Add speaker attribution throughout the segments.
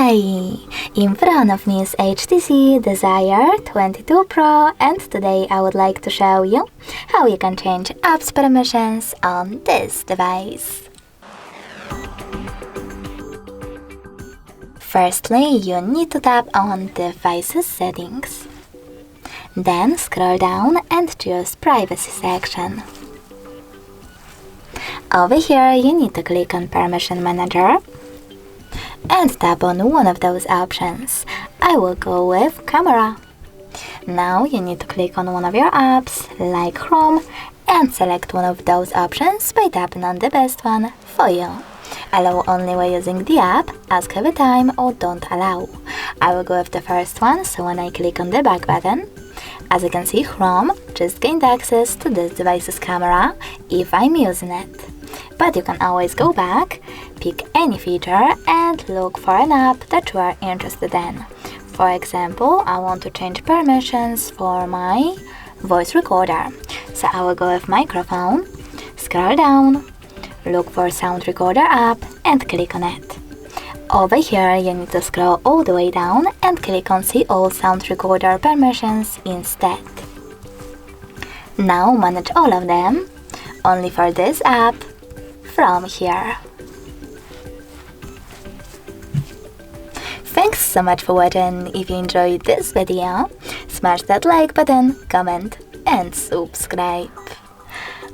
Speaker 1: Hi! In front of me is HTC Desire 22 Pro, and today I would like to show you how you can change apps permissions on this device. Firstly, you need to tap on Devices Settings. Then scroll down and choose Privacy section. Over here, you need to click on Permission Manager and tap on one of those options. I will go with Camera. Now you need to click on one of your apps, like Chrome, and select one of those options by tapping on the best one for you. Allow only while using the app, ask every time, or don't allow. I will go with the first one, so when I click on the back button, as you can see, Chrome just gained access to this device's camera if I'm using it. But you can always go back, pick any feature, and look for an app that you are interested in. For example, I want to change permissions for my voice recorder. So I will go with microphone, scroll down, look for sound recorder app, and click on it. Over here, you need to scroll all the way down and click on See All Sound Recorder Permissions instead. Now manage all of them, only for this app, from here. Thanks so much for watching. If you enjoyed this video, smash that like button, comment, and subscribe.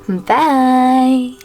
Speaker 1: Bye!